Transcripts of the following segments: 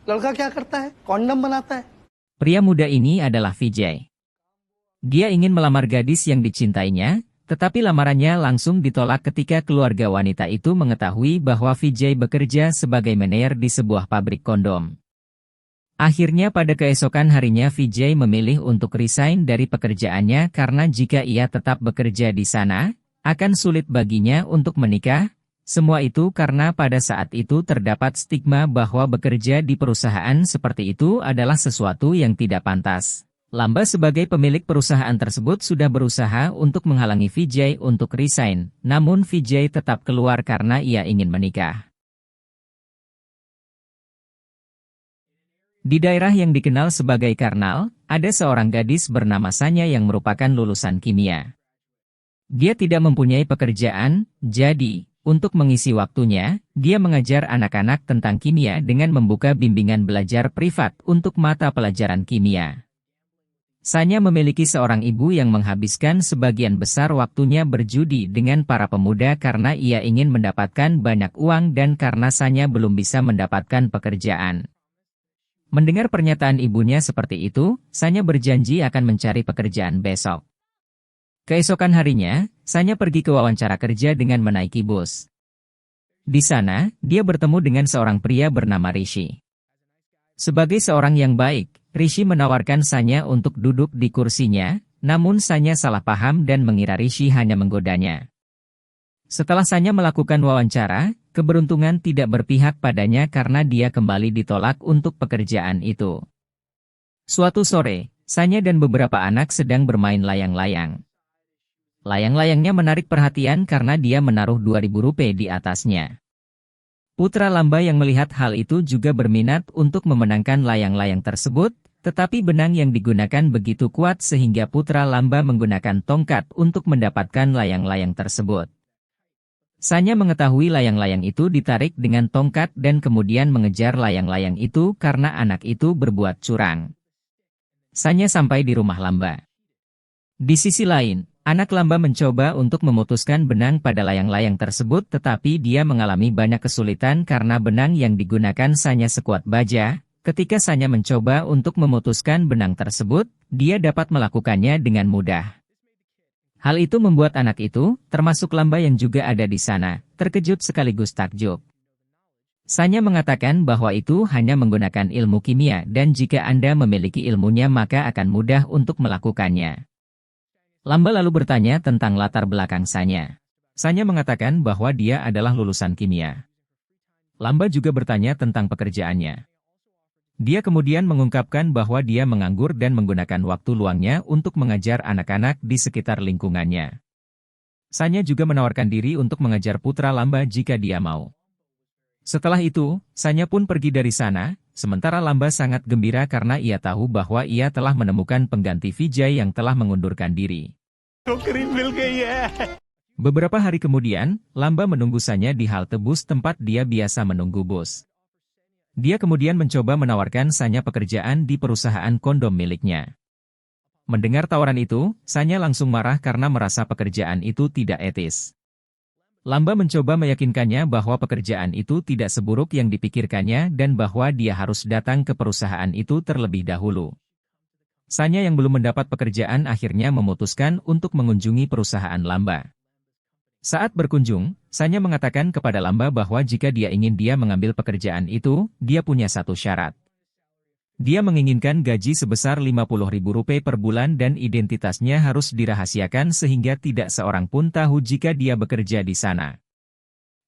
लड़का क्या करता है? कॉन्डम बनाता है। Pria muda ini adalah Vijay. Dia ingin melamar gadis yang dicintainya, tetapi lamarannya langsung ditolak ketika keluarga wanita itu mengetahui bahwa Vijay bekerja sebagai manajer di sebuah pabrik kondom. Akhirnya pada keesokan harinya Vijay memilih untuk resign dari pekerjaannya karena jika ia tetap bekerja di sana, akan sulit baginya untuk menikah. Semua itu karena pada saat itu terdapat stigma bahwa bekerja di perusahaan seperti itu adalah sesuatu yang tidak pantas. Lamba sebagai pemilik perusahaan tersebut sudah berusaha untuk menghalangi Vijay untuk resign, namun Vijay tetap keluar karena ia ingin menikah. Di daerah yang dikenal sebagai Karnal, ada seorang gadis bernama Sanya yang merupakan lulusan kimia. Dia tidak mempunyai pekerjaan, jadi untuk mengisi waktunya, dia mengajar anak-anak tentang kimia dengan membuka bimbingan belajar privat untuk mata pelajaran kimia. Sanya memiliki seorang ibu yang menghabiskan sebagian besar waktunya berjudi dengan para pemuda karena ia ingin mendapatkan banyak uang dan karena Sanya belum bisa mendapatkan pekerjaan. Mendengar pernyataan ibunya seperti itu, Sanya berjanji akan mencari pekerjaan besok. Keesokan harinya, Sanya pergi ke wawancara kerja dengan menaiki bus. Di sana, dia bertemu dengan seorang pria bernama Rishi. Sebagai seorang yang baik, Rishi menawarkan Sanya untuk duduk di kursinya, namun Sanya salah paham dan mengira Rishi hanya menggodanya. Setelah Sanya melakukan wawancara, keberuntungan tidak berpihak padanya karena dia kembali ditolak untuk pekerjaan itu. Suatu sore, Sanya dan beberapa anak sedang bermain layang-layang. Layang-layangnya menarik perhatian karena dia menaruh Rp2.000 di atasnya. Putra Lamba yang melihat hal itu juga berminat untuk memenangkan layang-layang tersebut, tetapi benang yang digunakan begitu kuat sehingga Putra Lamba menggunakan tongkat untuk mendapatkan layang-layang tersebut. Sanya mengetahui layang-layang itu ditarik dengan tongkat dan kemudian mengejar layang-layang itu karena anak itu berbuat curang. Sanya sampai di rumah Lamba. Di sisi lain, anak Lamba mencoba untuk memutuskan benang pada layang-layang tersebut tetapi dia mengalami banyak kesulitan karena benang yang digunakan Sanya sekuat baja. Ketika Sanya mencoba untuk memutuskan benang tersebut, dia dapat melakukannya dengan mudah. Hal itu membuat anak itu, termasuk Lamba yang juga ada di sana, terkejut sekaligus takjub. Sanya mengatakan bahwa itu hanya menggunakan ilmu kimia dan jika Anda memiliki ilmunya maka akan mudah untuk melakukannya. Lamba lalu bertanya tentang latar belakang Sanya. Sanya mengatakan bahwa dia adalah lulusan kimia. Lamba juga bertanya tentang pekerjaannya. Dia kemudian mengungkapkan bahwa dia menganggur dan menggunakan waktu luangnya untuk mengajar anak-anak di sekitar lingkungannya. Sanya juga menawarkan diri untuk mengajar putra Lamba jika dia mau. Setelah itu, Sanya pun pergi dari sana, sementara Lamba sangat gembira karena ia tahu bahwa ia telah menemukan pengganti Vijay yang telah mengundurkan diri. Beberapa hari kemudian, Lamba menunggu Sanya di halte bus tempat dia biasa menunggu bus. Dia kemudian mencoba menawarkan Sanya pekerjaan di perusahaan kondom miliknya. Mendengar tawaran itu, Sanya langsung marah karena merasa pekerjaan itu tidak etis. Lamba mencoba meyakinkannya bahwa pekerjaan itu tidak seburuk yang dipikirkannya dan bahwa dia harus datang ke perusahaan itu terlebih dahulu. Sanya yang belum mendapat pekerjaan akhirnya memutuskan untuk mengunjungi perusahaan Lamba. Saat berkunjung, Sanya mengatakan kepada Lamba bahwa jika dia ingin dia mengambil pekerjaan itu, dia punya satu syarat. Dia menginginkan gaji sebesar Rp50.000 per bulan dan identitasnya harus dirahasiakan sehingga tidak seorang pun tahu jika dia bekerja di sana.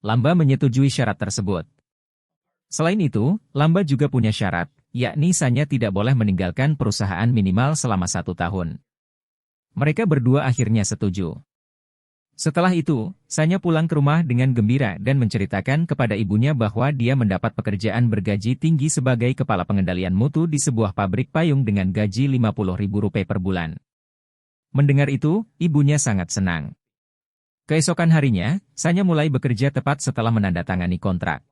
Lamba menyetujui syarat tersebut. Selain itu, Lamba juga punya syarat, yakni Sanya tidak boleh meninggalkan perusahaan minimal selama 1 tahun. Mereka berdua akhirnya setuju. Setelah itu, Sanya pulang ke rumah dengan gembira dan menceritakan kepada ibunya bahwa dia mendapat pekerjaan bergaji tinggi sebagai kepala pengendalian mutu di sebuah pabrik payung dengan gaji Rp50.000 per bulan. Mendengar itu, ibunya sangat senang. Keesokan harinya, Sanya mulai bekerja tepat setelah menandatangani kontrak.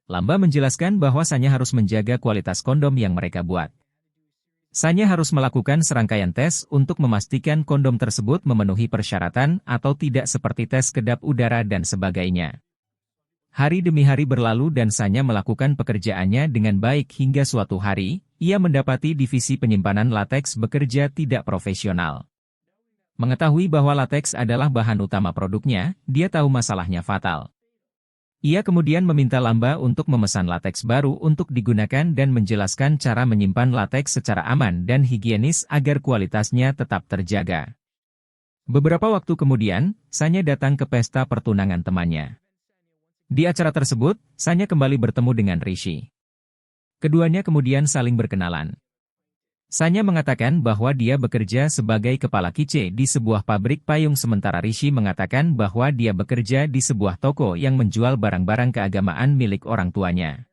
Lamba menjelaskan bahwa Sanya harus menjaga kualitas kondom yang mereka buat. Sanya harus melakukan serangkaian tes untuk memastikan kondom tersebut memenuhi persyaratan atau tidak seperti tes kedap udara dan sebagainya. Hari demi hari berlalu dan Sanya melakukan pekerjaannya dengan baik hingga suatu hari, ia mendapati divisi penyimpanan lateks bekerja tidak profesional. Mengetahui bahwa lateks adalah bahan utama produknya, dia tahu masalahnya fatal. Ia kemudian meminta Lamba untuk memesan lateks baru untuk digunakan dan menjelaskan cara menyimpan lateks secara aman dan higienis agar kualitasnya tetap terjaga. Beberapa waktu kemudian, Sanya datang ke pesta pertunangan temannya. Di acara tersebut, Sanya kembali bertemu dengan Rishi. Keduanya kemudian saling berkenalan. Sanya mengatakan bahwa dia bekerja sebagai kepala kice di sebuah pabrik payung sementara Rishi mengatakan bahwa dia bekerja di sebuah toko yang menjual barang-barang keagamaan milik orang tuanya.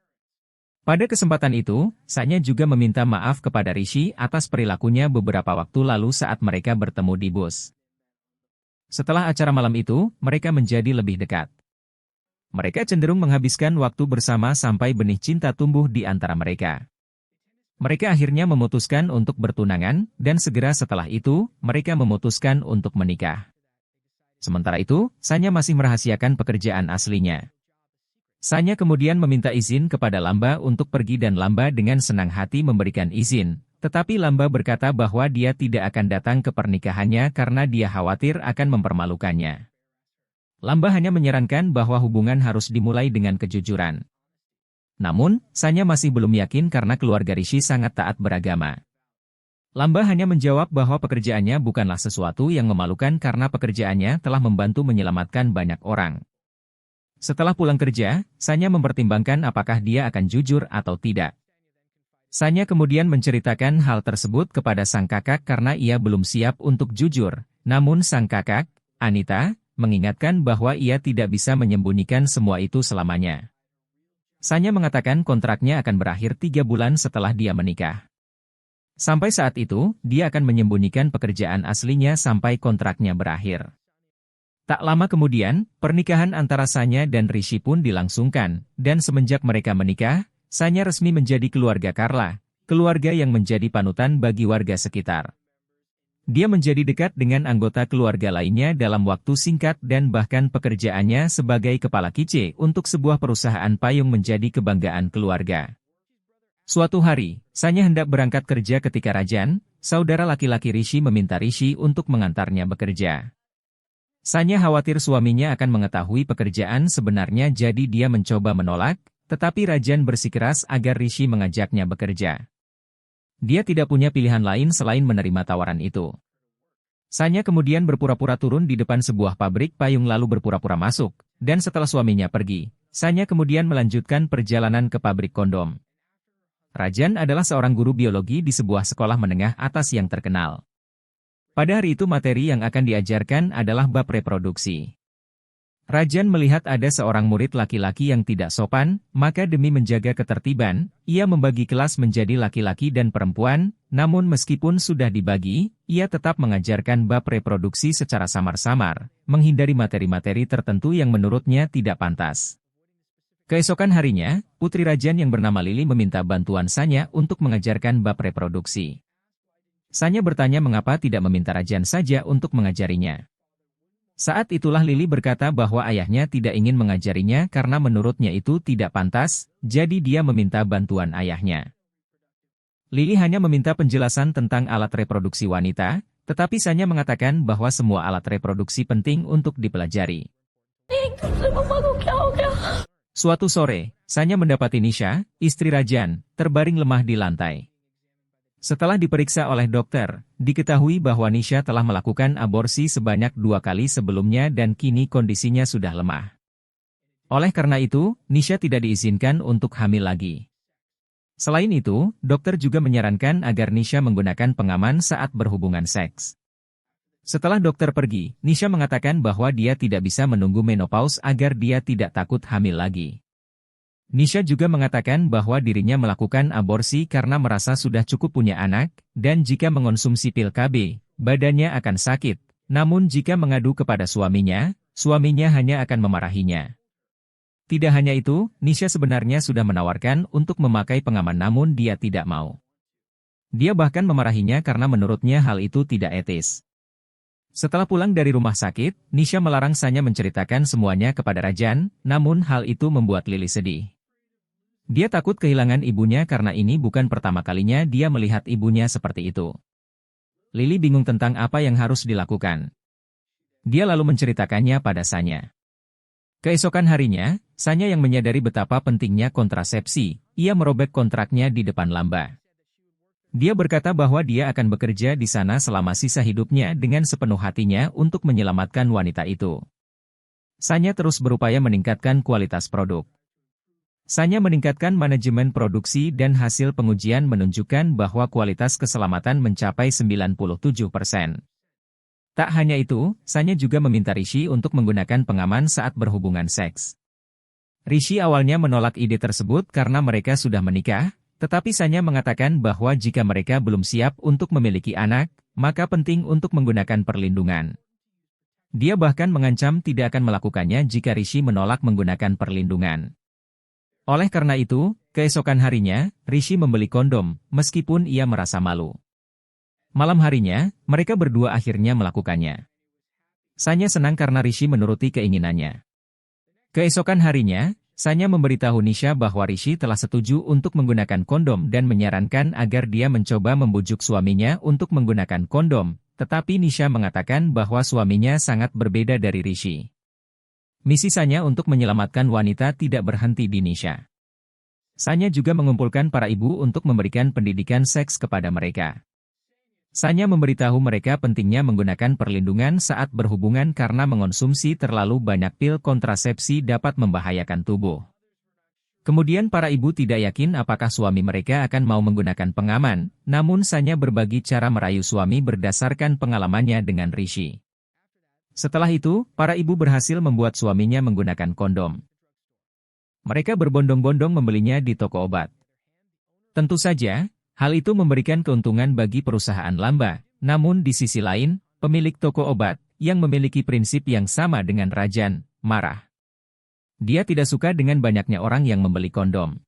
Pada kesempatan itu, Sanya juga meminta maaf kepada Rishi atas perilakunya beberapa waktu lalu saat mereka bertemu di bus. Setelah acara malam itu, mereka menjadi lebih dekat. Mereka cenderung menghabiskan waktu bersama sampai benih cinta tumbuh di antara mereka. Mereka akhirnya memutuskan untuk bertunangan, dan segera setelah itu, mereka memutuskan untuk menikah. Sementara itu, Sanya masih merahasiakan pekerjaan aslinya. Sanya kemudian meminta izin kepada Lamba untuk pergi dan Lamba dengan senang hati memberikan izin, tetapi Lamba berkata bahwa dia tidak akan datang ke pernikahannya karena dia khawatir akan mempermalukannya. Lamba hanya menyarankan bahwa hubungan harus dimulai dengan kejujuran. Namun, Sanya masih belum yakin karena keluarga Rishi sangat taat beragama. Lamba hanya menjawab bahwa pekerjaannya bukanlah sesuatu yang memalukan karena pekerjaannya telah membantu menyelamatkan banyak orang. Setelah pulang kerja, Sanya mempertimbangkan apakah dia akan jujur atau tidak. Sanya kemudian menceritakan hal tersebut kepada sang kakak karena ia belum siap untuk jujur, namun sang kakak, Anita, mengingatkan bahwa ia tidak bisa menyembunyikan semua itu selamanya. Sanya mengatakan kontraknya akan berakhir 3 bulan setelah dia menikah. Sampai saat itu, dia akan menyembunyikan pekerjaan aslinya sampai kontraknya berakhir. Tak lama kemudian, pernikahan antara Sanya dan Rishi pun dilangsungkan, dan semenjak mereka menikah, Sanya resmi menjadi keluarga Carla, keluarga yang menjadi panutan bagi warga sekitar. Dia menjadi dekat dengan anggota keluarga lainnya dalam waktu singkat dan bahkan pekerjaannya sebagai kepala kice untuk sebuah perusahaan payung menjadi kebanggaan keluarga. Suatu hari, Sanya hendak berangkat kerja ketika Rajan, saudara laki-laki Rishi meminta Rishi untuk mengantarnya bekerja. Sanya khawatir suaminya akan mengetahui pekerjaan sebenarnya jadi dia mencoba menolak, tetapi Rajan bersikeras agar Rishi mengajaknya bekerja. Dia tidak punya pilihan lain selain menerima tawaran itu. Sanya kemudian berpura-pura turun di depan sebuah pabrik payung lalu berpura-pura masuk, dan setelah suaminya pergi, Sanya kemudian melanjutkan perjalanan ke pabrik kondom. Rajan adalah seorang guru biologi di sebuah sekolah menengah atas yang terkenal. Pada hari itu materi yang akan diajarkan adalah bab reproduksi. Rajan melihat ada seorang murid laki-laki yang tidak sopan, maka demi menjaga ketertiban, ia membagi kelas menjadi laki-laki dan perempuan, namun meskipun sudah dibagi, ia tetap mengajarkan bab reproduksi secara samar-samar, menghindari materi-materi tertentu yang menurutnya tidak pantas. Keesokan harinya, putri Rajan yang bernama Lily meminta bantuan Sanya untuk mengajarkan bab reproduksi. Sanya bertanya mengapa tidak meminta Rajan saja untuk mengajarinya. Saat itulah Lily berkata bahwa ayahnya tidak ingin mengajarinya karena menurutnya itu tidak pantas, jadi dia meminta bantuan ayahnya. Lily hanya meminta penjelasan tentang alat reproduksi wanita, tetapi Sanya mengatakan bahwa semua alat reproduksi penting untuk dipelajari. Suatu sore, Sanya mendapati Nisha, istri Rajan, terbaring lemah di lantai. Setelah diperiksa oleh dokter, diketahui bahwa Nisha telah melakukan aborsi sebanyak 2 kali sebelumnya dan kini kondisinya sudah lemah. Oleh karena itu, Nisha tidak diizinkan untuk hamil lagi. Selain itu, dokter juga menyarankan agar Nisha menggunakan pengaman saat berhubungan seks. Setelah dokter pergi, Nisha mengatakan bahwa dia tidak bisa menunggu menopause agar dia tidak takut hamil lagi. Nisha juga mengatakan bahwa dirinya melakukan aborsi karena merasa sudah cukup punya anak, dan jika mengonsumsi pil KB, badannya akan sakit. Namun jika mengadu kepada suaminya hanya akan memarahinya. Tidak hanya itu, Nisha sebenarnya sudah menawarkan untuk memakai pengaman namun dia tidak mau. Dia bahkan memarahinya karena menurutnya hal itu tidak etis. Setelah pulang dari rumah sakit, Nisha melarang Sanya menceritakan semuanya kepada Rajan, namun hal itu membuat Lily sedih. Dia takut kehilangan ibunya karena ini bukan pertama kalinya dia melihat ibunya seperti itu. Lily bingung tentang apa yang harus dilakukan. Dia lalu menceritakannya pada Sanya. Keesokan harinya, Sanya yang menyadari betapa pentingnya kontrasepsi, ia merobek kontraknya di depan Lamba. Dia berkata bahwa dia akan bekerja di sana selama sisa hidupnya dengan sepenuh hatinya untuk menyelamatkan wanita itu. Sanya terus berupaya meningkatkan kualitas produk. Sanya meningkatkan manajemen produksi dan hasil pengujian menunjukkan bahwa kualitas keselamatan mencapai 97%. Tak hanya itu, Sanya juga meminta Rishi untuk menggunakan pengaman saat berhubungan seks. Rishi awalnya menolak ide tersebut karena mereka sudah menikah, tetapi Sanya mengatakan bahwa jika mereka belum siap untuk memiliki anak, maka penting untuk menggunakan perlindungan. Dia bahkan mengancam tidak akan melakukannya jika Rishi menolak menggunakan perlindungan. Oleh karena itu, keesokan harinya, Rishi membeli kondom, meskipun ia merasa malu. Malam harinya, mereka berdua akhirnya melakukannya. Sanya senang karena Rishi menuruti keinginannya. Keesokan harinya, Sanya memberitahu Nisha bahwa Rishi telah setuju untuk menggunakan kondom dan menyarankan agar dia mencoba membujuk suaminya untuk menggunakan kondom, tetapi Nisha mengatakan bahwa suaminya sangat berbeda dari Rishi. Misi Sanya untuk menyelamatkan wanita tidak berhenti di Nisha. Sanya juga mengumpulkan para ibu untuk memberikan pendidikan seks kepada mereka. Sanya memberitahu mereka pentingnya menggunakan perlindungan saat berhubungan karena mengonsumsi terlalu banyak pil kontrasepsi dapat membahayakan tubuh. Kemudian para ibu tidak yakin apakah suami mereka akan mau menggunakan pengaman, namun Sanya berbagi cara merayu suami berdasarkan pengalamannya dengan Rishi. Setelah itu, para ibu berhasil membuat suaminya menggunakan kondom. Mereka berbondong-bondong membelinya di toko obat. Tentu saja, hal itu memberikan keuntungan bagi perusahaan Lamba, namun di sisi lain, pemilik toko obat, yang memiliki prinsip yang sama dengan Rajan, marah. Dia tidak suka dengan banyaknya orang yang membeli kondom.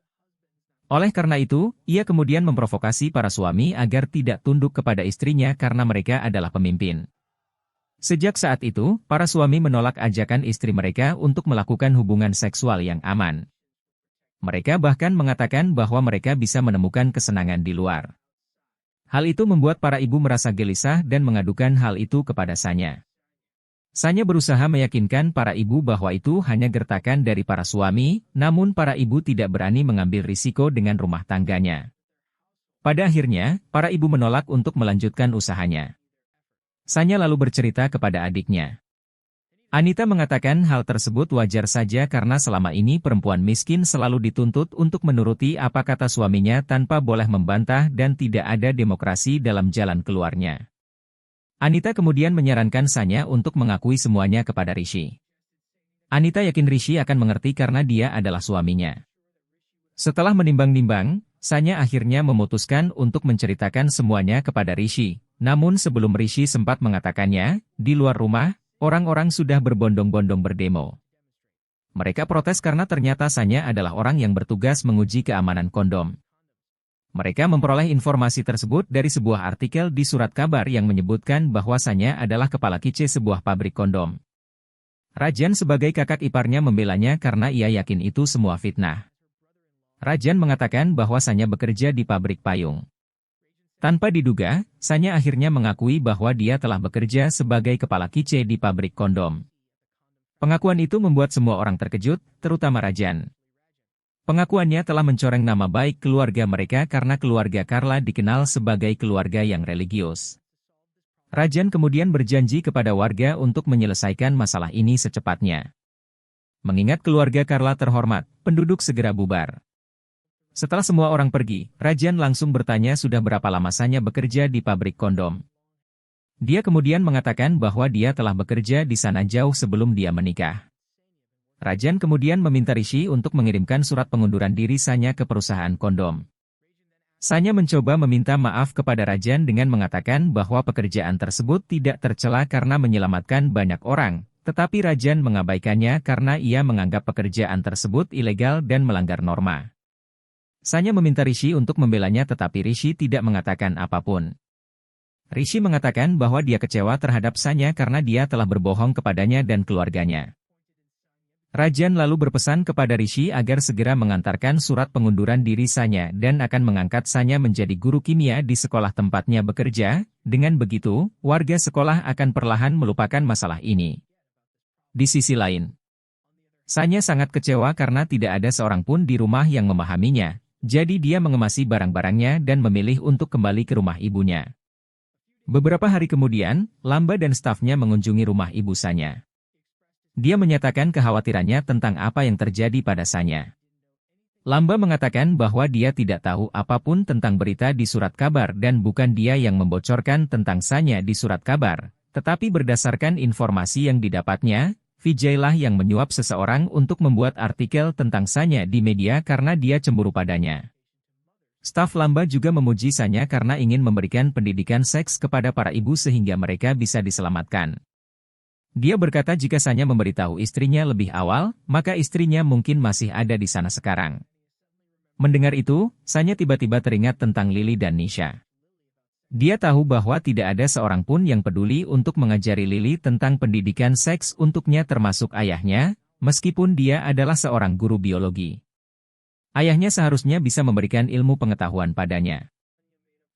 Oleh karena itu, ia kemudian memprovokasi para suami agar tidak tunduk kepada istrinya karena mereka adalah pemimpin. Sejak saat itu, para suami menolak ajakan istri mereka untuk melakukan hubungan seksual yang aman. Mereka bahkan mengatakan bahwa mereka bisa menemukan kesenangan di luar. Hal itu membuat para ibu merasa gelisah dan mengadukan hal itu kepada Sanya. Sanya berusaha meyakinkan para ibu bahwa itu hanya gertakan dari para suami, namun para ibu tidak berani mengambil risiko dengan rumah tangganya. Pada akhirnya, para ibu menolak untuk melanjutkan usahanya. Sanya lalu bercerita kepada adiknya. Anita mengatakan hal tersebut wajar saja karena selama ini perempuan miskin selalu dituntut untuk menuruti apa kata suaminya tanpa boleh membantah dan tidak ada demokrasi dalam jalan keluarnya. Anita kemudian menyarankan Sanya untuk mengakui semuanya kepada Rishi. Anita yakin Rishi akan mengerti karena dia adalah suaminya. Setelah menimbang-nimbang, Sanya akhirnya memutuskan untuk menceritakan semuanya kepada Rishi. Namun sebelum Rishi sempat mengatakannya, di luar rumah, orang-orang sudah berbondong-bondong berdemo. Mereka protes karena ternyata Sanya adalah orang yang bertugas menguji keamanan kondom. Mereka memperoleh informasi tersebut dari sebuah artikel di surat kabar yang menyebutkan bahwa Sanya adalah kepala kice sebuah pabrik kondom. Rajan sebagai kakak iparnya membelanya karena ia yakin itu semua fitnah. Rajan mengatakan bahwa Sanya bekerja di pabrik payung. Tanpa diduga, Sanya akhirnya mengakui bahwa dia telah bekerja sebagai kepala kice di pabrik kondom. Pengakuan itu membuat semua orang terkejut, terutama Rajan. Pengakuannya telah mencoreng nama baik keluarga mereka karena keluarga Carla dikenal sebagai keluarga yang religius. Rajan kemudian berjanji kepada warga untuk menyelesaikan masalah ini secepatnya. Mengingat keluarga Carla terhormat, penduduk segera bubar. Setelah semua orang pergi, Rajan langsung bertanya sudah berapa lama Sanya bekerja di pabrik kondom. Dia kemudian mengatakan bahwa dia telah bekerja di sana jauh sebelum dia menikah. Rajan kemudian meminta Rishi untuk mengirimkan surat pengunduran diri Sanya ke perusahaan kondom. Sanya mencoba meminta maaf kepada Rajan dengan mengatakan bahwa pekerjaan tersebut tidak tercela karena menyelamatkan banyak orang, tetapi Rajan mengabaikannya karena ia menganggap pekerjaan tersebut ilegal dan melanggar norma. Sanya meminta Rishi untuk membelanya tetapi Rishi tidak mengatakan apapun. Rishi mengatakan bahwa dia kecewa terhadap Sanya karena dia telah berbohong kepadanya dan keluarganya. Rajan lalu berpesan kepada Rishi agar segera mengantarkan surat pengunduran diri Sanya dan akan mengangkat Sanya menjadi guru kimia di sekolah tempatnya bekerja. Dengan begitu, warga sekolah akan perlahan melupakan masalah ini. Di sisi lain, Sanya sangat kecewa karena tidak ada seorang pun di rumah yang memahaminya, jadi dia mengemasi barang-barangnya dan memilih untuk kembali ke rumah ibunya. Beberapa hari kemudian, Lamba dan stafnya mengunjungi rumah ibu Sanya. Dia menyatakan kekhawatirannya tentang apa yang terjadi pada Sanya. Lamba mengatakan bahwa dia tidak tahu apapun tentang berita di surat kabar dan bukan dia yang membocorkan tentang Sanya di surat kabar, tetapi berdasarkan informasi yang didapatnya, Vijay lah yang menyuap seseorang untuk membuat artikel tentang Sanya di media karena dia cemburu padanya. Staf Lamba juga memuji Sanya karena ingin memberikan pendidikan seks kepada para ibu sehingga mereka bisa diselamatkan. Dia berkata jika Sanya memberitahu istrinya lebih awal, maka istrinya mungkin masih ada di sana sekarang. Mendengar itu, Sanya tiba-tiba teringat tentang Lily dan Nisha. Dia tahu bahwa tidak ada seorang pun yang peduli untuk mengajari Lily tentang pendidikan seks untuknya termasuk ayahnya, meskipun dia adalah seorang guru biologi. Ayahnya seharusnya bisa memberikan ilmu pengetahuan padanya.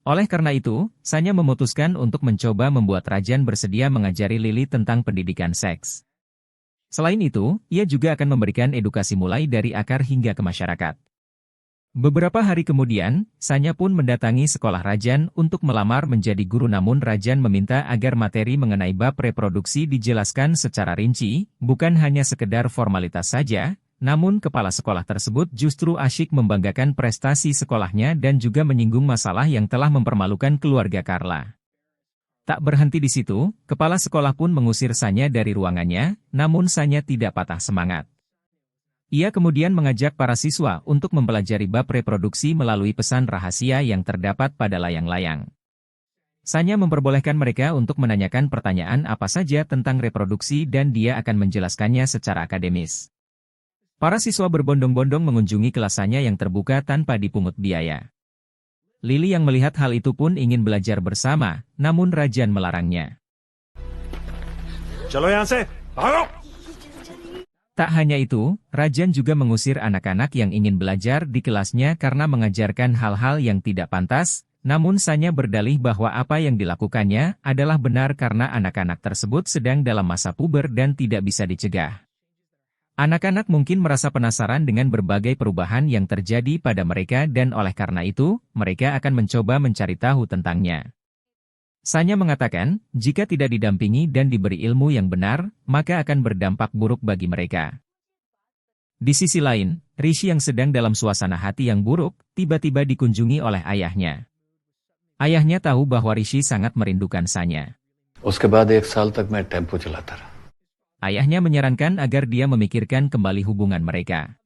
Oleh karena itu, Sanya memutuskan untuk mencoba membuat Rajan bersedia mengajari Lily tentang pendidikan seks. Selain itu, ia juga akan memberikan edukasi mulai dari akar hingga ke masyarakat. Beberapa hari kemudian, Sanya pun mendatangi sekolah Rajan untuk melamar menjadi guru namun Rajan meminta agar materi mengenai bab reproduksi dijelaskan secara rinci, bukan hanya sekedar formalitas saja. Namun kepala sekolah tersebut justru asyik membanggakan prestasi sekolahnya dan juga menyinggung masalah yang telah mempermalukan keluarga Carla. Tak berhenti di situ, kepala sekolah pun mengusir Sanya dari ruangannya, namun Sanya tidak patah semangat. Ia kemudian mengajak para siswa untuk mempelajari bab reproduksi melalui pesan rahasia yang terdapat pada layang-layang. Sanya memperbolehkan mereka untuk menanyakan pertanyaan apa saja tentang reproduksi dan dia akan menjelaskannya secara akademis. Para siswa berbondong-bondong mengunjungi kelas Sanya yang terbuka tanpa dipungut biaya. Lily yang melihat hal itu pun ingin belajar bersama, namun Rajan melarangnya. Chalo yahan se, bhago! Tak hanya itu, Rajan juga mengusir anak-anak yang ingin belajar di kelasnya karena mengajarkan hal-hal yang tidak pantas, namun Sanya berdalih bahwa apa yang dilakukannya adalah benar karena anak-anak tersebut sedang dalam masa puber dan tidak bisa dicegah. Anak-anak mungkin merasa penasaran dengan berbagai perubahan yang terjadi pada mereka dan oleh karena itu, mereka akan mencoba mencari tahu tentangnya. Sanya mengatakan, jika tidak didampingi dan diberi ilmu yang benar, maka akan berdampak buruk bagi mereka. Di sisi lain, Rishi yang sedang dalam suasana hati yang buruk, tiba-tiba dikunjungi oleh ayahnya. Ayahnya tahu bahwa Rishi sangat merindukan Sanya. उसके बाद 1 साल तक मैं टेम्पो चलाता रहा. Ayahnya menyarankan agar dia memikirkan kembali hubungan mereka.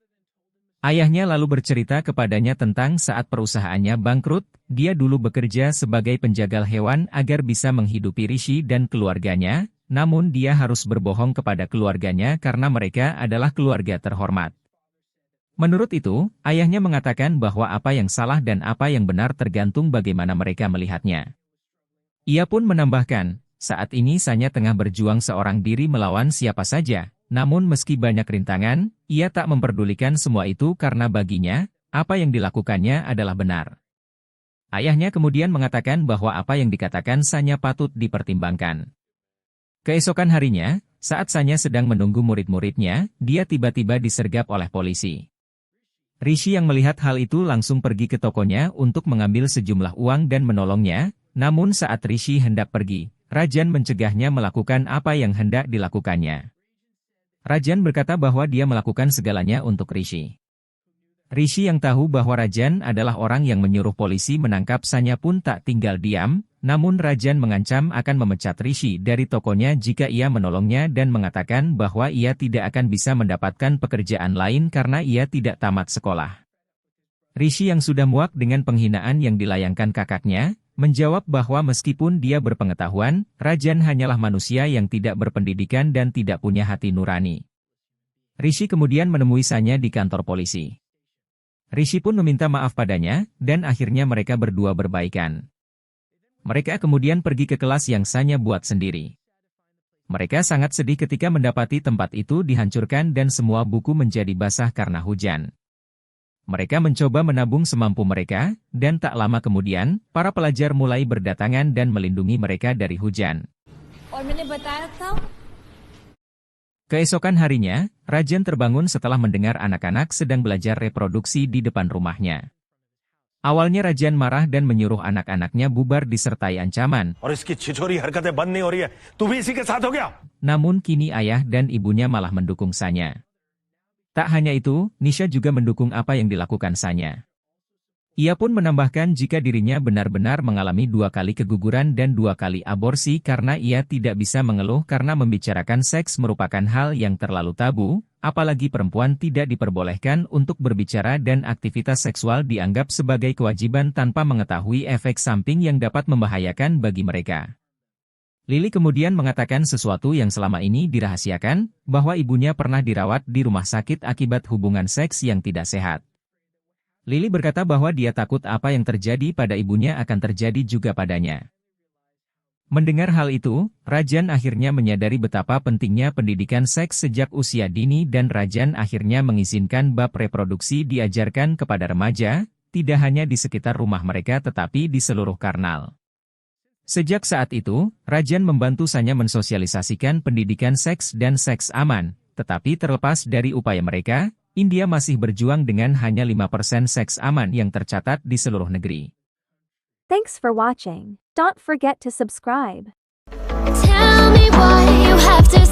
Ayahnya lalu bercerita kepadanya tentang saat perusahaannya bangkrut, dia dulu bekerja sebagai penjagal hewan agar bisa menghidupi Rishi dan keluarganya, namun dia harus berbohong kepada keluarganya karena mereka adalah keluarga terhormat. Menurut itu, ayahnya mengatakan bahwa apa yang salah dan apa yang benar tergantung bagaimana mereka melihatnya. Ia pun menambahkan, saat ini Sanya tengah berjuang seorang diri melawan siapa saja, namun meski banyak rintangan, ia tak memperdulikan semua itu karena baginya, apa yang dilakukannya adalah benar. Ayahnya kemudian mengatakan bahwa apa yang dikatakan Sanya patut dipertimbangkan. Keesokan harinya, saat Sanya sedang menunggu murid-muridnya, dia tiba-tiba disergap oleh polisi. Rishi yang melihat hal itu langsung pergi ke tokonya untuk mengambil sejumlah uang dan menolongnya, namun saat Rishi hendak pergi, Rajan mencegahnya melakukan apa yang hendak dilakukannya. Rajan berkata bahwa dia melakukan segalanya untuk Rishi. Rishi yang tahu bahwa Rajan adalah orang yang menyuruh polisi menangkap Sanya pun tak tinggal diam, namun Rajan mengancam akan memecat Rishi dari tokonya jika ia menolongnya dan mengatakan bahwa ia tidak akan bisa mendapatkan pekerjaan lain karena ia tidak tamat sekolah. Rishi yang sudah muak dengan penghinaan yang dilayangkan kakaknya, menjawab bahwa meskipun dia berpengetahuan, Rajan hanyalah manusia yang tidak berpendidikan dan tidak punya hati nurani. Rishi kemudian menemui Sanya di kantor polisi. Rishi pun meminta maaf padanya, dan akhirnya mereka berdua berbaikan. Mereka kemudian pergi ke kelas yang Sanya buat sendiri. Mereka sangat sedih ketika mendapati tempat itu dihancurkan dan semua buku menjadi basah karena hujan. Mereka mencoba menabung semampu mereka, dan tak lama kemudian, para pelajar mulai berdatangan dan melindungi mereka dari hujan. Keesokan harinya, Rajan terbangun setelah mendengar anak-anak sedang belajar reproduksi di depan rumahnya. Awalnya Rajan marah dan menyuruh anak-anaknya bubar disertai ancaman. Namun kini ayah dan ibunya malah mendukung Sanya. Tak hanya itu, Nisha juga mendukung apa yang dilakukan Sanya. Ia pun menambahkan jika dirinya benar-benar mengalami 2 kali keguguran dan 2 kali aborsi karena ia tidak bisa mengeluh karena membicarakan seks merupakan hal yang terlalu tabu, apalagi perempuan tidak diperbolehkan untuk berbicara dan aktivitas seksual dianggap sebagai kewajiban tanpa mengetahui efek samping yang dapat membahayakan bagi mereka. Lily kemudian mengatakan sesuatu yang selama ini dirahasiakan, bahwa ibunya pernah dirawat di rumah sakit akibat hubungan seks yang tidak sehat. Lily berkata bahwa dia takut apa yang terjadi pada ibunya akan terjadi juga padanya. Mendengar hal itu, Rajan akhirnya menyadari betapa pentingnya pendidikan seks sejak usia dini dan Rajan akhirnya mengizinkan bab reproduksi diajarkan kepada remaja, tidak hanya di sekitar rumah mereka tetapi di seluruh Karnal. Sejak saat itu, Rajan membantu Sanya mensosialisasikan pendidikan seks dan seks aman, tetapi terlepas dari upaya mereka, India masih berjuang dengan hanya 5% seks aman yang tercatat di seluruh negeri. Thanks for watching. Don't forget to subscribe. Tell me why you have to